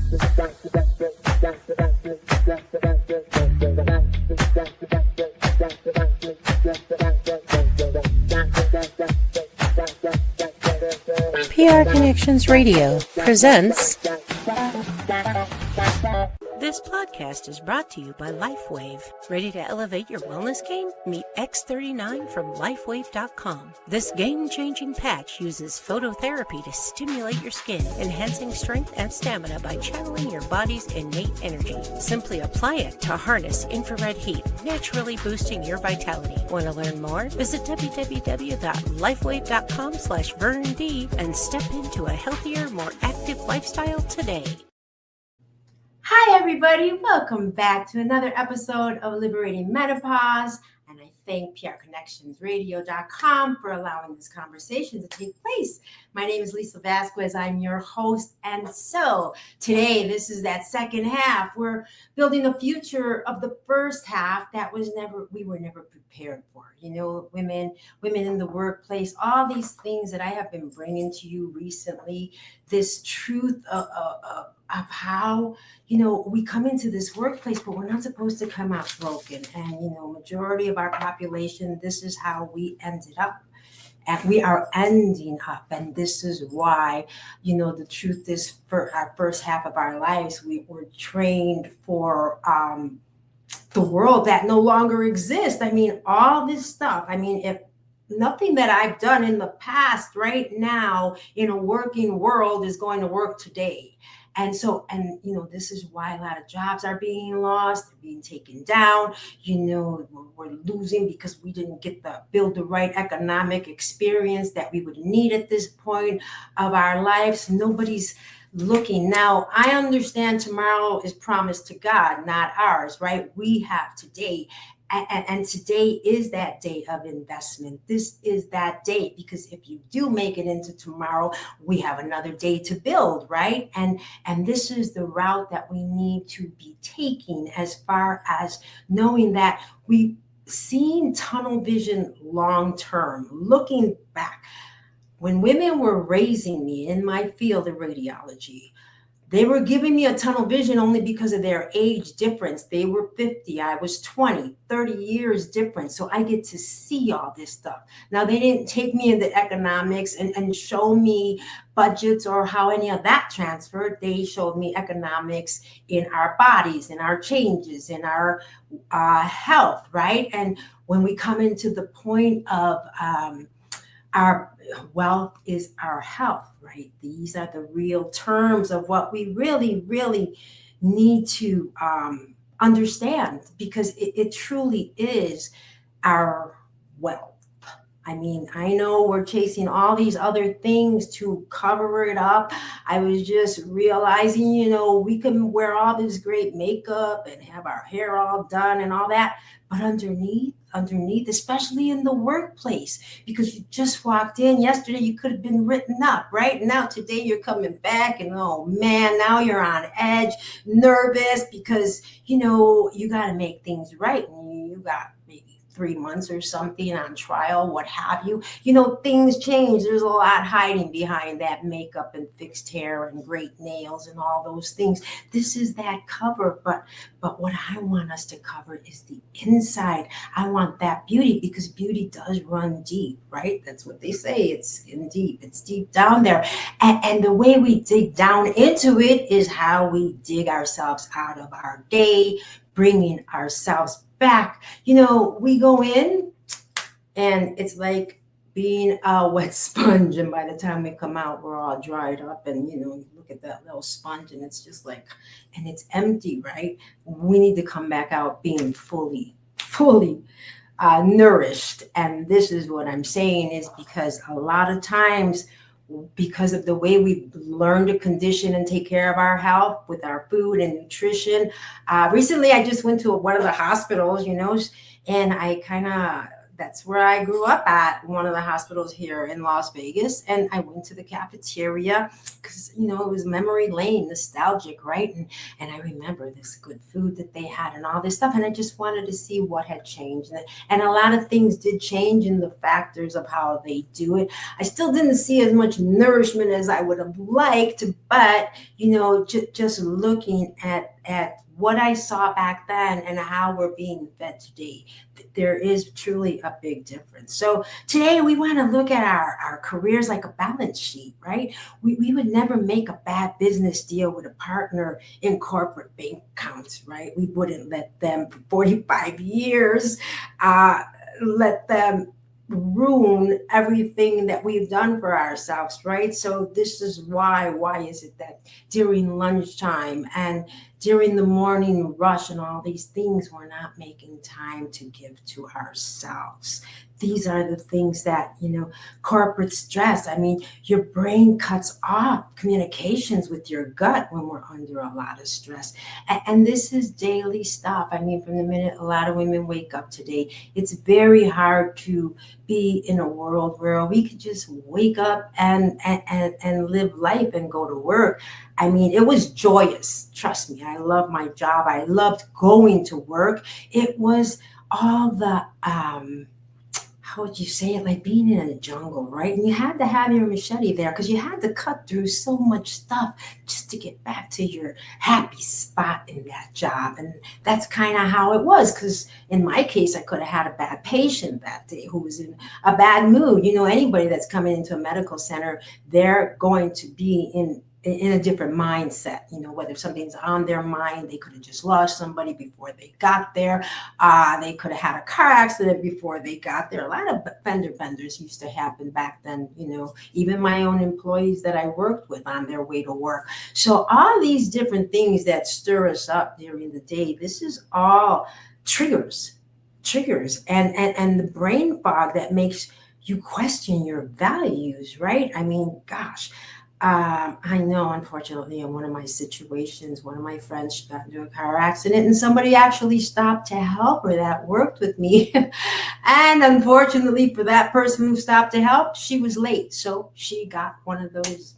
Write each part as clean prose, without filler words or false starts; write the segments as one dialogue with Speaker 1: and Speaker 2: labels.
Speaker 1: PR Connections Radio presents. This podcast is brought to you by LifeWave. Ready to elevate your wellness game? Meet X39 from LifeWave.com. This game-changing patch uses phototherapy to stimulate your skin, enhancing strength and stamina by channeling your body's innate energy. Simply apply it to harness infrared heat, naturally boosting your vitality. Want to learn more? Visit www.lifewave.com/VernD and step into a healthier, more active lifestyle today.
Speaker 2: Hi, everybody. Welcome back to another episode of Liberating Menopause. And I thank PRConnectionsRadio.com for allowing this conversation to take place. My name is Lisa Vasquez. I'm your host. And so today, this is that second half. We're building a future of the first half that we were never prepared for. You know, women in the workplace, all these things that I have been bringing to you recently, this truth of how, you know, we come into this workplace, but we're not supposed to come out broken. And, you know, majority of our population, this is how we ended up. And we are ending up. And this is why, you know, the truth is for our first half of our lives, we were trained for the world that no longer exists. I mean, all this stuff. I mean, if nothing that I've done in the past right now in a working world is going to work today. And so, you know, this is why a lot of jobs are being lost, they're being taken down. You know, we're losing because we didn't build the right economic experience that we would need at this point of our lives. Nobody's looking. Now, I understand tomorrow is promised to God, not ours, right? We have today. And today is that day of investment. This is that day, because if you do make it into tomorrow, we have another day to build, right? And this is the route that we need to be taking, as far as knowing that we've seen tunnel vision long term, looking back. When women were raising me in my field of radiology, they were giving me a tunnel vision only because of their age difference. They were 50, I was 20, 30 years difference. So I get to see all this stuff. Now, they didn't take me into economics and show me budgets or how any of that transferred. They showed me economics in our bodies, in our changes, in our health, right? And when we come into the point of our wealth is our health, right? These are the real terms of what we really, really need to understand, because it truly is our wealth. I mean, I know we're chasing all these other things to cover it up. I was just realizing, you know, we can wear all this great makeup and have our hair all done and all that, but underneath, especially in the workplace, because you just walked in yesterday, you could have been written up, right? Now today you're coming back and, oh man, now you're on edge, nervous, because, you know, you got to make things right. And you got maybe 3 months or something on trial, what have you. You know, things change. There's a lot hiding behind that makeup and fixed hair and great nails and all those things. This is that cover, but what I want us to cover is the inside. I want that beauty, because beauty does run deep, right? That's what they say. It's in deep. It's deep down there. And the way we dig down into it is how we dig ourselves out of our day, bringing ourselves back. You know, we go in and it's like being a wet sponge, and by the time we come out, we're all dried up, and, you know, you look at that little sponge and it's just like, and it's empty, right? We need to come back out being fully nourished. And this is what I'm saying, is because a lot of times, because of the way we learn to condition and take care of our health with our food and nutrition. Recently, I just went to one of the hospitals, you know, and I kind of that's where I grew up at, one of the hospitals here in Las Vegas. And I went to the cafeteria because, it was memory lane, nostalgic, right? And I remember this good food that they had and all this stuff. And I just wanted to see what had changed. And a lot of things did change in the factors of how they do it. I still didn't see as much nourishment as I would have liked, but, just looking at what I saw back then and how we're being fed today, there is truly a big difference. So today we want to look at our careers like a balance sheet, right? We would never make a bad business deal with a partner in corporate bank accounts, right? We wouldn't let them for 45 years, let them ruin everything that we've done for ourselves, right? So this is why is it that during lunchtime and during the morning rush and all these things, we're not making time to give to ourselves? These are the things that, corporate stress. I mean, your brain cuts off communications with your gut when we're under a lot of stress. And this is daily stuff. I mean, from the minute a lot of women wake up today, it's very hard to be in a world where we could just wake up and live life and go to work. I mean, it was joyous. Trust me, I love my job. I loved going to work. It was all the, how would you say it, like being in a jungle, right? And you had to have your machete there because you had to cut through so much stuff just to get back to your happy spot in that job. And that's kind of how it was, because in my case, I could have had a bad patient that day who was in a bad mood. Anybody that's coming into a medical center, they're going to be in a different mindset, whether something's on their mind. They could have just lost somebody before they got there. They could have had a car accident before they got there. A lot of fender benders used to happen back then, even my own employees that I worked with on their way to work. So all these different things that stir us up during the day, this is all triggers and the brain fog that makes you question your values, right? I mean, gosh. I know, unfortunately, in one of my situations, one of my friends got into a car accident and somebody actually stopped to help her that worked with me. And unfortunately for that person who stopped to help, she was late. So she got one of those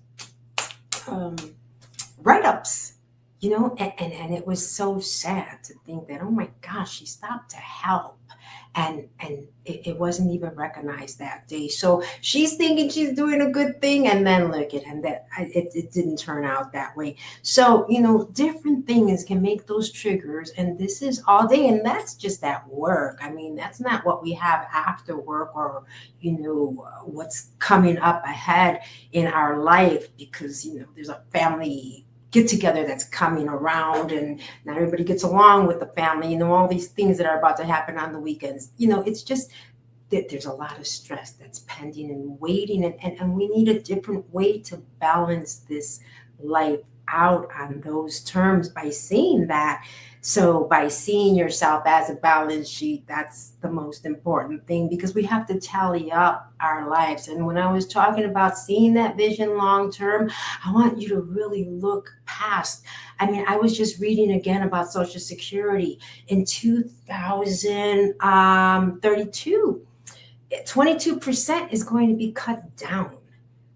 Speaker 2: write-ups, and it was so sad to think that, oh my gosh, she stopped to help. And it wasn't even recognized that day. So she's thinking she's doing a good thing, and then look at and that it didn't turn out that way. So different things can make those triggers, and this is all day, and that's just at work. I mean, that's not what we have after work, or what's coming up ahead in our life, because there's a family get together that's coming around, and not everybody gets along with the family, all these things that are about to happen on the weekends. It's just that there's a lot of stress that's pending and waiting, and we need a different way to balance this life out on those terms by seeing that. So by seeing yourself as a balance sheet, that's the most important thing, because we have to tally up our lives. And when I was talking about seeing that vision long term, I want you to really look past. I mean, I was just reading again about Social Security in 2032. 22% is going to be cut down.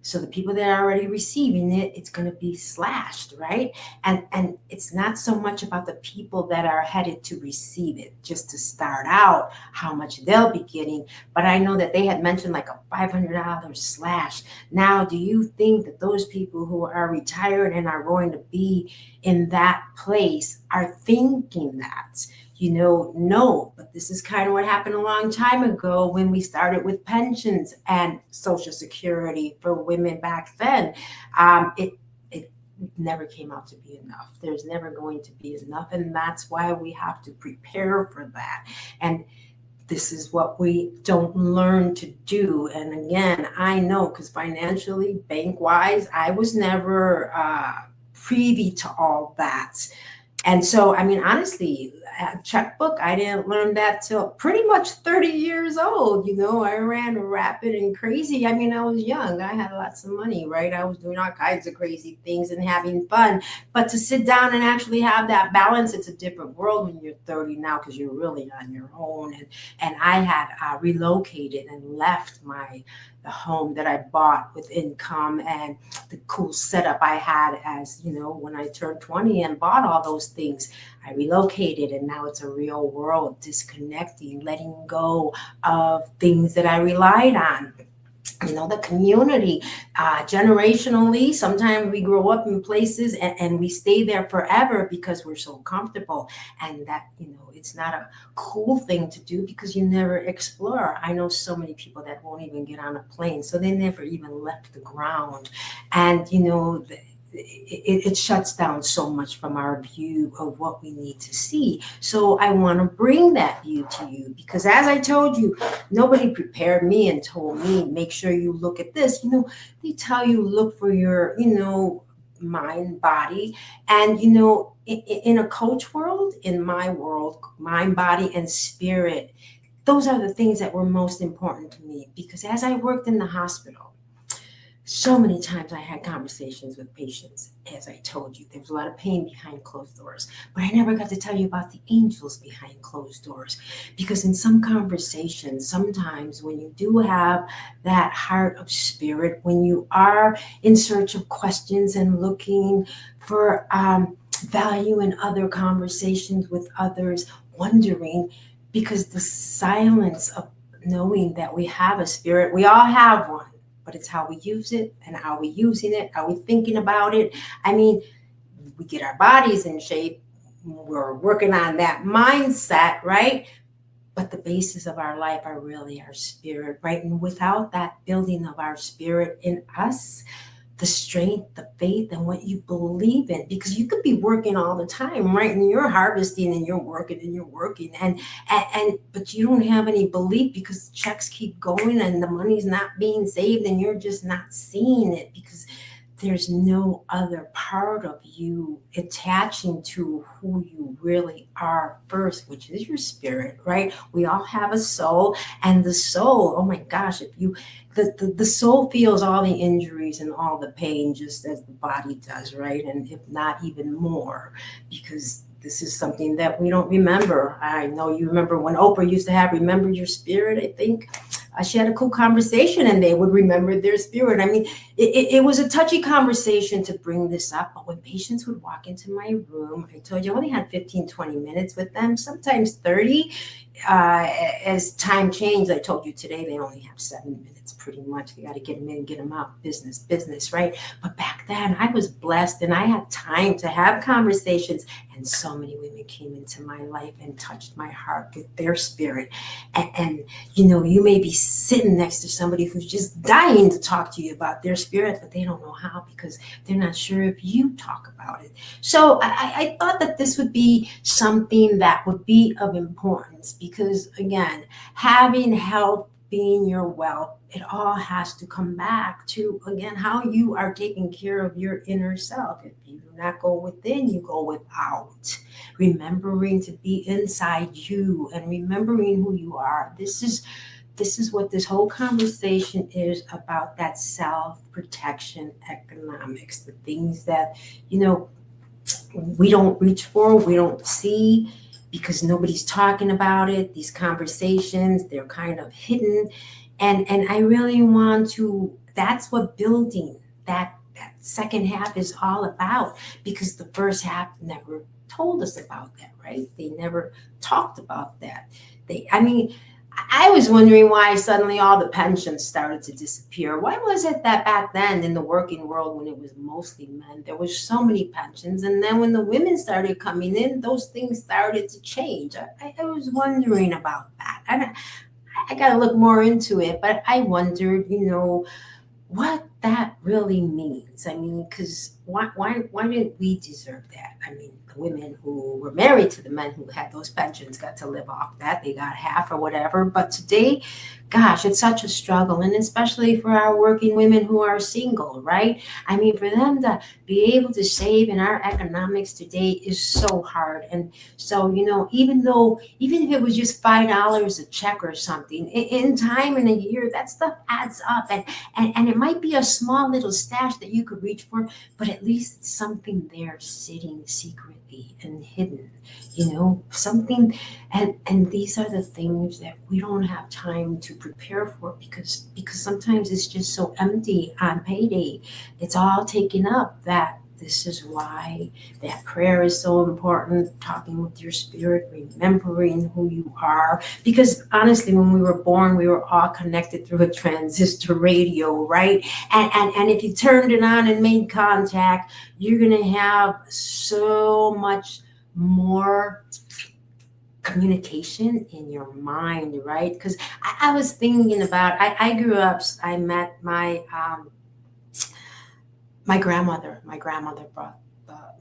Speaker 2: So the people that are already receiving it, it's going to be slashed, right? And it's not so much about the people that are headed to receive it, just to start out, how much they'll be getting. But I know that they had mentioned like a $500 slash. Now, do you think that those people who are retired and are going to be in that place are thinking that? No, but this is kind of what happened a long time ago when we started with pensions and Social Security for women back then. It never came out to be enough. There's never going to be enough. And that's why we have to prepare for that. And this is what we don't learn to do. And again, I know, because financially, bank-wise, I was never privy to all that. And so, I mean, honestly, a checkbook. I didn't learn that till pretty much 30 years old. I ran rapid and crazy. I mean, I was young. I had lots of money, right? I was doing all kinds of crazy things and having fun. But to sit down and actually have that balance, it's a different world when you're 30 now because you're really on your own. And I had relocated and left the home that I bought with income and the cool setup I had as, when I turned 20 and bought all those things. I relocated and now it's a real world, disconnecting, letting go of things that I relied on. The community, generationally, sometimes we grow up in places and we stay there forever because we're so comfortable. And that, it's not a cool thing to do because you never explore. I know so many people that won't even get on a plane, so they never even left the ground. And, it shuts down so much from our view of what we need to see. So I want to bring that view to you because, as I told you, nobody prepared me and told me, make sure you look at this. They tell you look for your, mind, body, and in a coach world, in my world, mind, body, and spirit. Those are the things that were most important to me because as I worked in the hospital, so many times I had conversations with patients. As I told you, there was a lot of pain behind closed doors, but I never got to tell you about the angels behind closed doors. Because in some conversations, sometimes when you do have that heart of spirit, when you are in search of questions and looking for value in other conversations with others, wondering, because the silence of knowing that we have a spirit, we all have one. But it's how we use it and how we using it, how we thinking about it. I mean, we get our bodies in shape. We're working on that mindset, right? But the basis of our life are really our spirit, right? And without that building of our spirit in us, the strength, the faith, and what you believe in, because you could be working all the time, right? And you're harvesting and you're working and but you don't have any belief because the checks keep going and the money's not being saved and you're just not seeing it because there's no other part of you attaching to who you really are first, which is your spirit, right? We all have a soul, and the soul, oh my gosh, if you the soul feels all the injuries and all the pain just as the body does, right? And if not even more, because this is something that we don't remember. I know you remember when Oprah used to have Remember Your Spirit, I think. She had a cool conversation and they would remember their spirit. I mean, it was a touchy conversation to bring this up, but when patients would walk into my room, I told you I only had 15, 20 minutes with them, sometimes 30. As time changed, I told you today they only have 7 minutes pretty much. You got to get them in, get them out, business, right? But back then I was blessed and I had time to have conversations, and so many women came into my life and touched my heart with their spirit. And you may be sitting next to somebody who's just dying to talk to you about their spirit, but they don't know how because they're not sure if you talk about it. So I thought that this would be something that would be of importance because, again, having health being your wealth, it all has to come back to, again, how you are taking care of your inner self. If you do not go within, you go without. Remembering to be inside you and remembering who you are. This is what this whole conversation is about, that self-protection economics, the things that, we don't reach for, we don't see because nobody's talking about it. These conversations, they're kind of hidden. And I really want to, that's what building that second half is all about, because the first half never told us about that, right? They never talked about that. I was wondering why suddenly all the pensions started to disappear. Why was it that back then in the working world, when it was mostly men, there was so many pensions, and then when the women started coming in, those things started to change? I was wondering about that. I got to look more into it, but I wondered, what that really means. I mean, because why didn't we deserve that? I mean, the women who were married to the men who had those pensions got to live off that. They got half or whatever. But today, gosh, it's such a struggle. And especially for our working women who are single, right? I mean, for them to be able to save in our economics today is so hard. And so, even if it was just $5 a check or something, in time in a year, that stuff adds up. And it might be a small little stash that you could reach for, but at least it's something there sitting secretly and hidden, something. And these are the things that we don't have time to prepare for because sometimes it's just so empty on payday. It's all taken up. That this is why that prayer is so important, talking with your spirit, remembering who you are. Because honestly, when we were born, we were all connected through a transistor radio, right? And if you turned it on and made contact, you're going to have so much more communication in your mind, right? Because I was thinking about, I grew up, I met my grandmother. My grandmother brought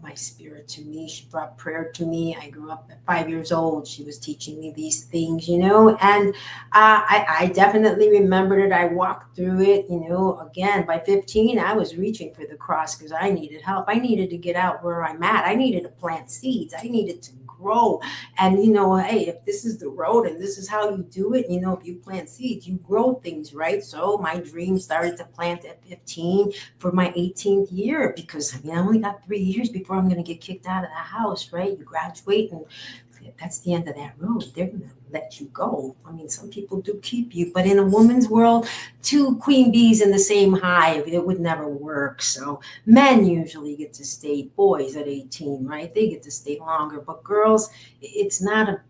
Speaker 2: my spirit to me. She brought prayer to me. I grew up at 5 years old. She was teaching me these things, and I definitely remembered it. I walked through it, again, by 15, I was reaching for the cross because I needed help. I needed to get out where I'm at. I needed to plant seeds. I needed to grow. And, hey, if this is the road and this is how you do it, if you plant seeds, you grow things, right? So my dream started to plant at 15 for my 18th year, because I only got 3 years before I'm going to get kicked out of the house, right? You graduate and that's the end of that road. They're going to let you go. Some people do keep you, but in a woman's world, 2 queen bees in the same hive, it would never work. So men usually get to stay, boys at 18, right? They get to stay longer, but girls, it's not a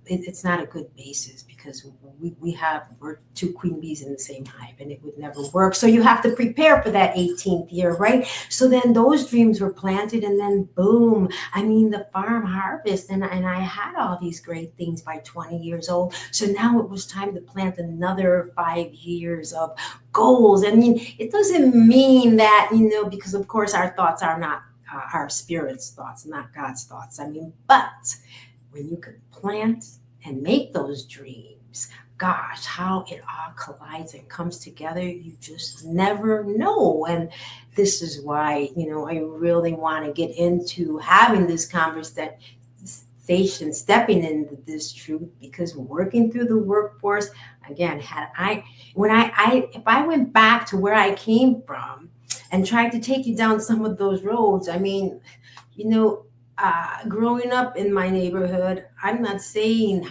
Speaker 2: good basis, because we're 2 queen bees in the same hive, and it would never work. So you have to prepare for that 18th year, right? So then those dreams were planted, and then boom, the farm harvest, and I had all these great things by 20 years old. So now it was time to plant another 5 years of goals. It doesn't mean that, because of course our thoughts are not our spirit's thoughts, not God's thoughts. But when you can plant and make those dreams, gosh, how it all collides and comes together, you just never know. And this is why, I really want to get into having this conversation, stepping into this truth, because working through the workforce, again, if I went back to where I came from and tried to take you down some of those roads, growing up in my neighborhood, I'm not saying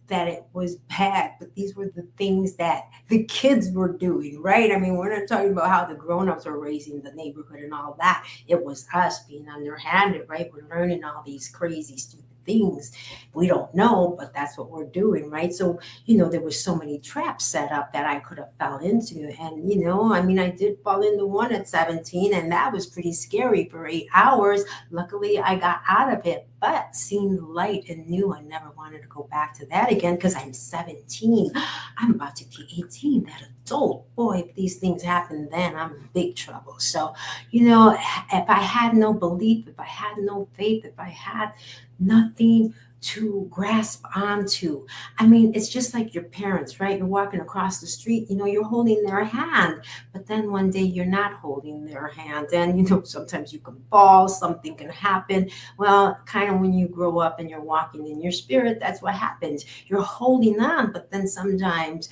Speaker 2: that it was bad, but these were the things that the kids were doing, right? We're not talking about how the grown-ups were raising the neighborhood and all that. It was us being underhanded, right? We're learning all these crazy, stupid things we don't know, but that's what we're doing, right? So, there was so many traps set up that I could have fell into. And, I did fall into one at 17, and that was pretty scary for 8 hours. Luckily, I got out of it, but seeing the light and knew I never wanted to go back to that again, because I'm 17. I'm about to be 18, that adult. Boy, if these things happen then, I'm in big trouble. So, if I had no belief, if I had no faith, if I had nothing to grasp onto. It's just like your parents, right? You're walking across the street, you're holding their hand, but then one day you're not holding their hand. And, sometimes you can fall, something can happen. Well, kind of when you grow up and you're walking in your spirit, that's what happens. You're holding on, but then sometimes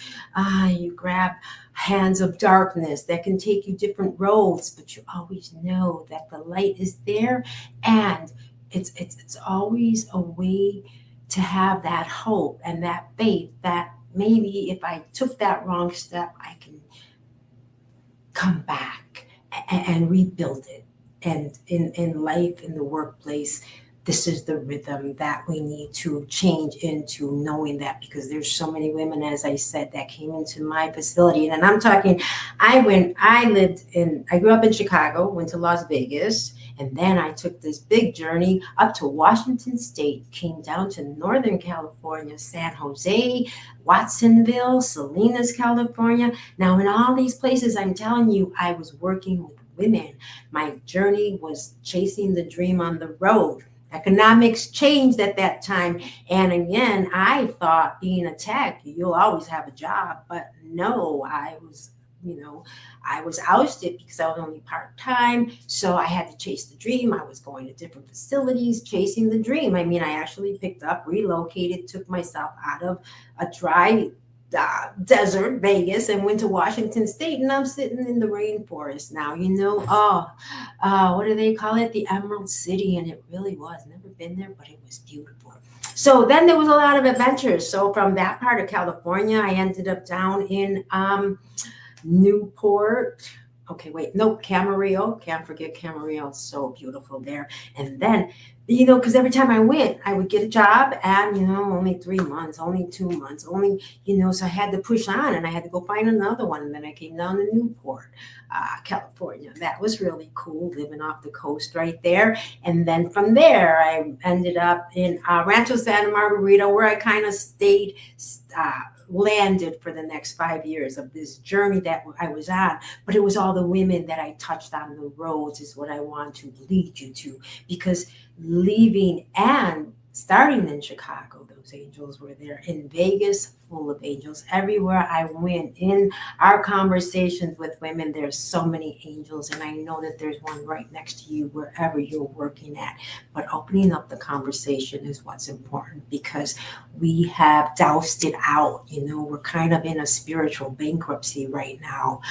Speaker 2: you grab hands of darkness that can take you different roads, but you always know that the light is there, and it's always a way to have that hope and that faith that maybe if I took that wrong step, I can come back and rebuild it. And in life, in the workplace, this is the rhythm that we need to change into, knowing that, because there's so many women, as I said, that came into my facility. And I'm talking, I grew up in Chicago, went to Las Vegas, and then I took this big journey up to Washington State, came down to Northern California, San Jose, Watsonville, Salinas, California. Now, in all these places, I'm telling you, I was working with women. My journey was chasing the dream on the road. Economics changed at that time. And again, I thought being a tech, you'll always have a job. But no, I was ousted because I was only part-time. So I had to chase the dream. I was going to different facilities, chasing the dream. I mean, I actually picked up, relocated, took myself out of a dry desert, Vegas, and went to Washington State, and I'm sitting in the rainforest now. What do they call it? The Emerald City, and it really was. Never been there, but it was beautiful. So then there was a lot of adventures. So from that part of California, I ended up down in Newport. Camarillo. Can't forget Camarillo. It's so beautiful there. And then, because every time I went, I would get a job and, only 3 months, only 2 months, so I had to push on and I had to go find another one. And then I came down to Newport, California. That was really cool, living off the coast right there. And then from there, I ended up in Rancho Santa Margarita, where I kind of stayed, landed for the next 5 years of this journey that I was on. But it was all the women that I touched on the roads is what I want to lead you to, because leaving and starting in Chicago, those angels were there. In Vegas, full of angels. Everywhere I went in our conversations with women, there's so many angels, and I know that there's one right next to you wherever you're working at. But opening up the conversation is what's important, because we have doused it out. We're kind of in a spiritual bankruptcy right now.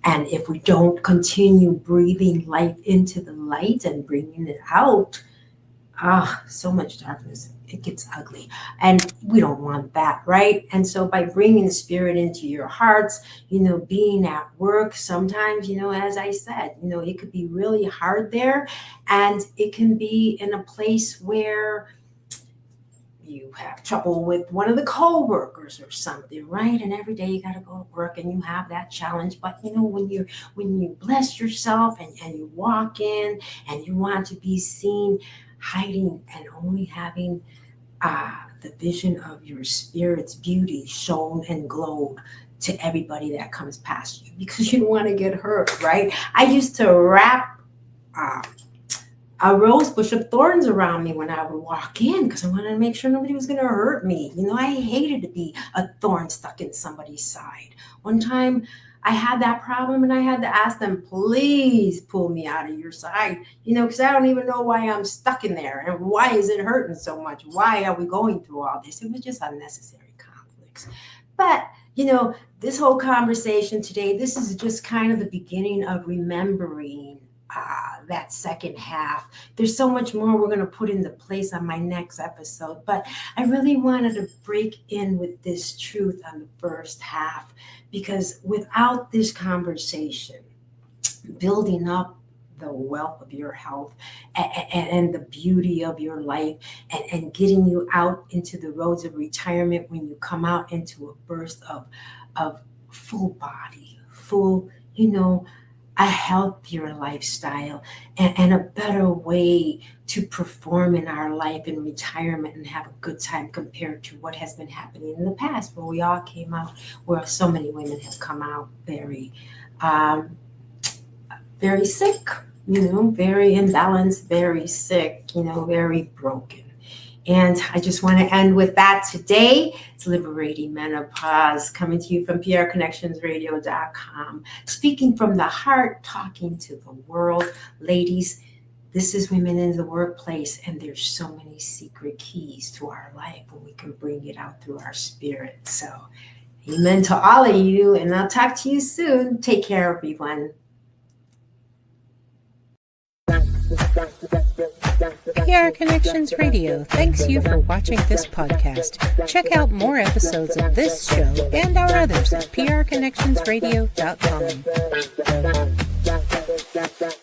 Speaker 2: And if we don't continue breathing life into the light and bringing it out, so much darkness, it gets ugly. And we don't want that, right? And so by bringing the spirit into your hearts, being at work, sometimes, as I said, it could be really hard there. And it can be in a place where you have trouble with one of the co-workers or something, right? And every day you got to go to work and you have that challenge. But when you bless yourself and you walk in and you want to be seen, hiding and only having the vision of your spirit's beauty shown and glowed to everybody that comes past you, because you don't want to get hurt, right? I used to wrap a rose bush of thorns around me when I would walk in, because I wanted to make sure nobody was going to hurt me. I hated to be a thorn stuck in somebody's side. One time I had that problem and I had to ask them, please pull me out of your side, because I don't even know why I'm stuck in there and why is it hurting so much? Why are we going through all this? It was just unnecessary conflicts. But, this whole conversation today, this is just kind of the beginning of remembering that second half. There's so much more we're going to put into place on my next episode, but I really wanted to break in with this truth on the first half, because without this conversation, building up the wealth of your health and the beauty of your life and getting you out into the roads of retirement, when you come out into a burst of full body, full, a healthier lifestyle and a better way to perform in our life in retirement and have a good time compared to what has been happening in the past, where we all came out, where so many women have come out very sick, very imbalanced, very sick, very broken. And I just want to end with that today. It's Liberating Menopause, coming to you from prconnectionsradio.com, speaking from the heart, talking to the world. Ladies, this is Women in the Workplace, and there's so many secret keys to our life when we can bring it out through our spirit. So, amen to all of you, and I'll talk to you soon. Take care, everyone.
Speaker 1: PR Connections Radio thanks you for watching this podcast. Check out more episodes of this show and our others at prconnectionsradio.com.